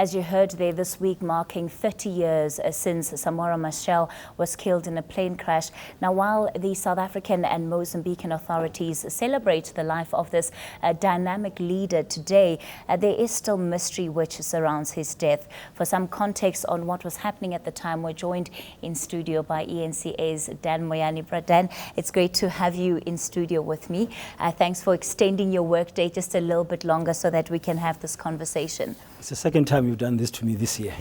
As you heard there, this week marking 30 years since Samora Machel was killed in a plane crash. Now, while the South African and Mozambican authorities celebrate the life of this dynamic leader today, there is still mystery which surrounds his death. For some context on what was happening at the time, we're joined in studio by eNCA's Dan Moyani. Dan, it's great to have you in studio with me. Thanks for extending your workday just a little bit longer so that we can have this conversation. It's the second time you've done this to me this year.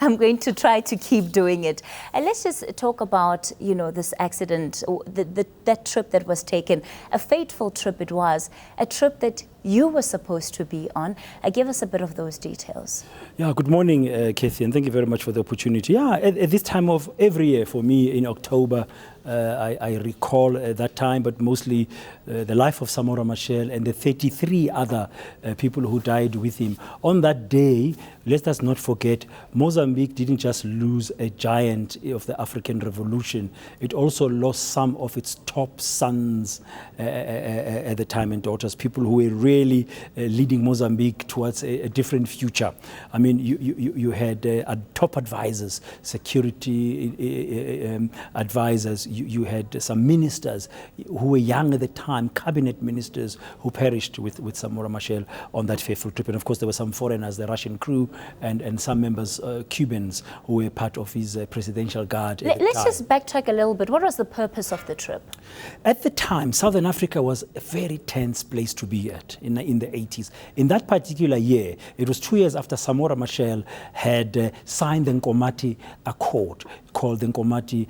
I'm going to try to keep doing it. And let's just talk about, this accident, that trip that was taken. A fateful trip it was, a trip that you were supposed to be on. Give us a bit of those details. Yeah, good morning, Kathy, and thank you very much for the opportunity. Yeah, at this time of every year for me in October, I recall that time, but mostly the life of Samora Machel and the 33 other people who died with him. On that day, let us not forget, Mozambique didn't just lose a giant of the African Revolution, it also lost some of its top sons at the time and daughters, people who were really leading Mozambique towards a different future. I mean, you had top advisors, security advisors, you had some ministers who were young at the time, cabinet ministers who perished with Samora Machel on that fateful trip. And of course, there were some foreigners, the Russian crew, and some members, Cubans, who were part of his presidential guard. Let's just backtrack a little bit. What was the purpose of the trip? At the time, Southern Africa was a very tense place to be at in the 80s. In that particular year, it was 2 years after Samora Machel had signed the Nkomati Accord, called the Nkomati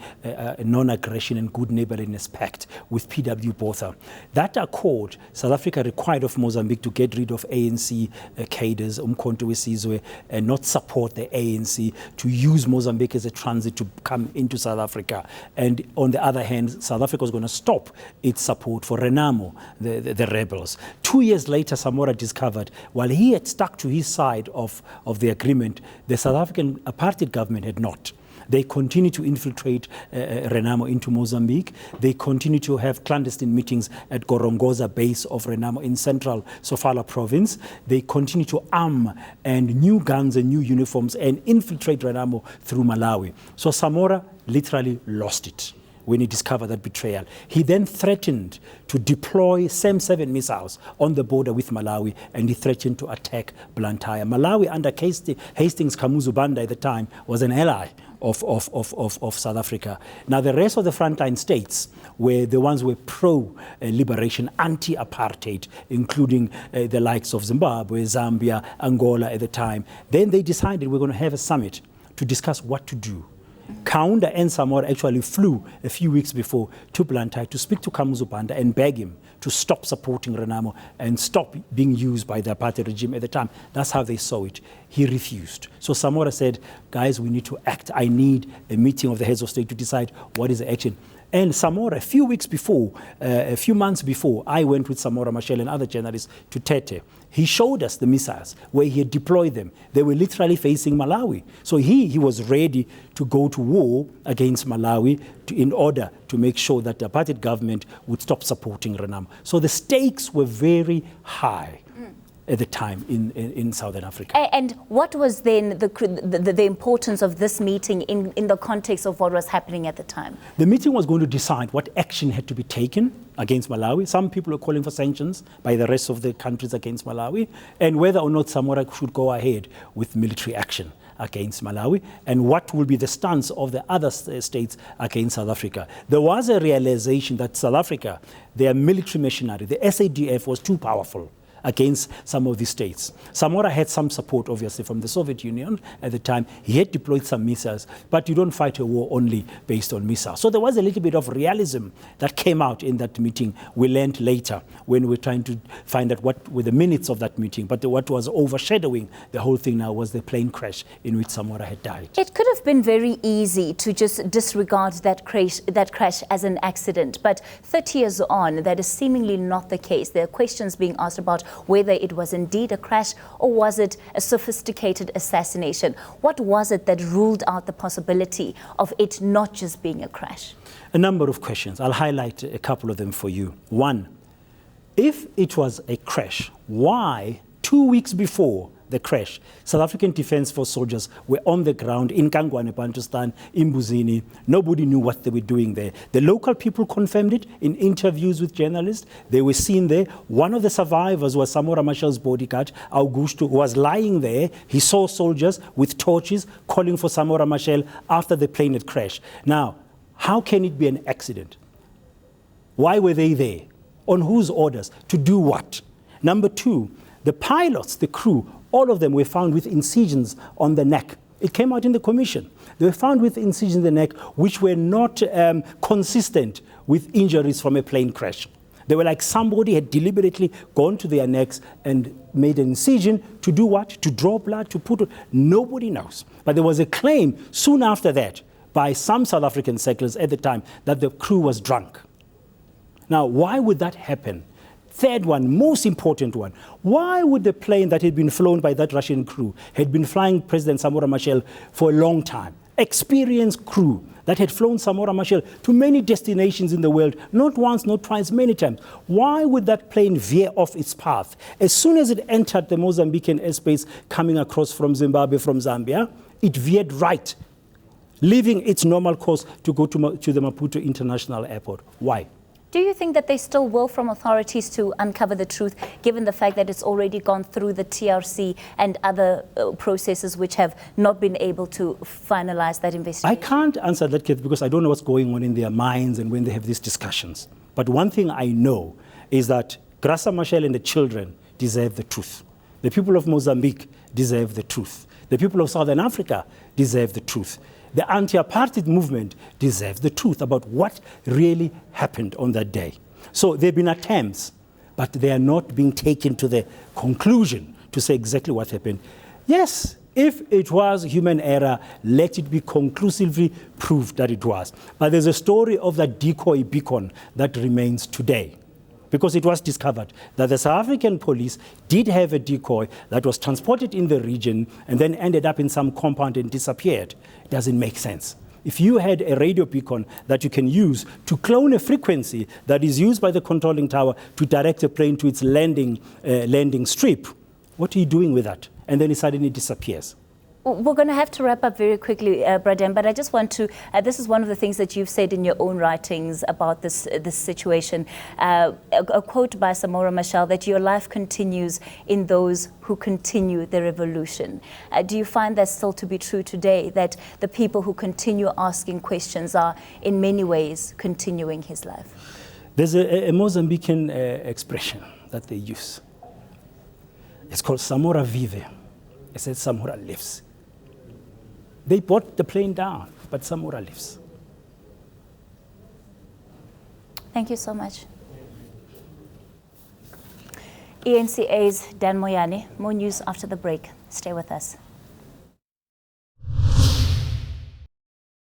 Non-Aggression and Good Neighborliness Pact with P.W. Botha. That accord, South Africa required of Mozambique to get rid of ANC cadres, Umkhonto weSizwe, and not support the ANC, to use Mozambique as a transit to come into South Africa. And on the other hand, South Africa was going to stop its support for Renamo, the rebels. 2 years later, Samora discovered, while he had stuck to his side of the agreement, the South African apartheid government had not. They continue to infiltrate Renamo into Mozambique. They continue to have clandestine meetings at Gorongosa base of Renamo in central Sofala province. They continue to arm and new guns and new uniforms and infiltrate Renamo through Malawi. So Samora literally lost it when he discovered that betrayal. He then threatened to deploy SAM-7 missiles on the border with Malawi, and he threatened to attack Blantyre. Malawi, under Hastings Kamuzu Banda at the time, was an ally of South Africa. Now, the rest of the frontline states were the ones who were pro-liberation, anti-apartheid, including the likes of Zimbabwe, Zambia, Angola at the time. Then they decided we're going to have a summit to discuss what to do. Kaunda and Samora actually flew a few weeks before to Blantyre to speak to Kamuzu Banda and beg him to stop supporting Renamo and stop being used by the apartheid regime at the time. That's how they saw it. He refused. So Samora said, guys, we need to act. I need a meeting of the heads of state to decide what is the action. And Samora, a few months before, I went with Samora Machel and other journalists to Tete. He showed us the missiles where he had deployed them. They were literally facing Malawi. So he was ready to go to war against Malawi in order to make sure that the apartheid government would stop supporting Renamo. So the stakes were very high at the time in Southern Africa. And what was then the importance of this meeting in the context of what was happening at the time? The meeting was going to decide what action had to be taken against Malawi. Some people are calling for sanctions by the rest of the countries against Malawi, and whether or not Samora should go ahead with military action against Malawi, and what will be the stance of the other states against South Africa. There was a realization that South Africa, their military machinery, the SADF, was too powerful against some of these states. Samora had some support, obviously, from the Soviet Union at the time. He had deployed some missiles, but you don't fight a war only based on missiles. So there was a little bit of realism that came out in that meeting. We learned later when we were trying to find out what were the minutes of that meeting. But what was overshadowing the whole thing now was the plane crash in which Samora had died. It could have been very easy to just disregard that crash as an accident. But 30 years on, that is seemingly not the case. There are questions being asked about whether it was indeed a crash or was it a sophisticated assassination. What was it that ruled out the possibility of it not just being a crash? A number of questions. I'll highlight a couple of them for you. One, if it was a crash, why 2 weeks before the crash, South African Defence Force soldiers were on the ground in Kangwane, Bantustan, in Mbuzini. Nobody knew what they were doing there. The local people confirmed it in interviews with journalists. They were seen there. One of the survivors was Samora Machel's bodyguard, Augusto, who was lying there. He saw soldiers with torches calling for Samora Machel after the plane had crashed. Now, how can it be an accident? Why were they there? On whose orders? To do what? Number two, the pilots, the crew, all of them were found with incisions on the neck. It came out in the commission. They were found with incisions in the neck which were not consistent with injuries from a plane crash. They were like somebody had deliberately gone to their necks and made an incision to do what? To draw blood, to put... Nobody knows. But there was a claim soon after that by some South African settlers at the time that the crew was drunk. Now, why would that happen? Third one, most important one, why would the plane that had been flown by that Russian crew, had been flying President Samora Machel for a long time, experienced crew that had flown Samora Machel to many destinations in the world, not once, not twice, many times. Why would that plane veer off its path? As soon as it entered the Mozambican airspace coming across from Zimbabwe, from Zambia, it veered right, leaving its normal course to go to the Maputo International Airport. Why? Do you think that they still will from authorities to uncover the truth, given the fact that it's already gone through the TRC and other processes which have not been able to finalize that investigation? I can't answer that, Keith, because I don't know what's going on in their minds and when they have these discussions. But one thing I know is that Graça Machel and the children deserve the truth. The people of Mozambique deserve the truth. The people of Southern Africa deserve the truth. The anti-apartheid movement deserves the truth about what really happened on that day. So there have been attempts, but they are not being taken to the conclusion to say exactly what happened. Yes, if it was human error, let it be conclusively proved that it was. But there's a story of that decoy beacon that remains today, because it was discovered that the South African police did have a decoy that was transported in the region and then ended up in some compound and disappeared. It doesn't make sense. If you had a radio beacon that you can use to clone a frequency that is used by the controlling tower to direct a plane to its landing strip, what are you doing with that? And then it suddenly disappears. We're going to have to wrap up very quickly, Braden, but I just want to, this is one of the things that you've said in your own writings about this situation. A quote by Samora Machel, that your life continues in those who continue the revolution. Do you find that still to be true today, that the people who continue asking questions are in many ways continuing his life? There's a Mozambican expression that they use. It's called Samora vive. It says Samora lives. They brought the plane down, but Samora lives. Thank you so much. eNCA's Dan Moyane. More news after the break. Stay with us.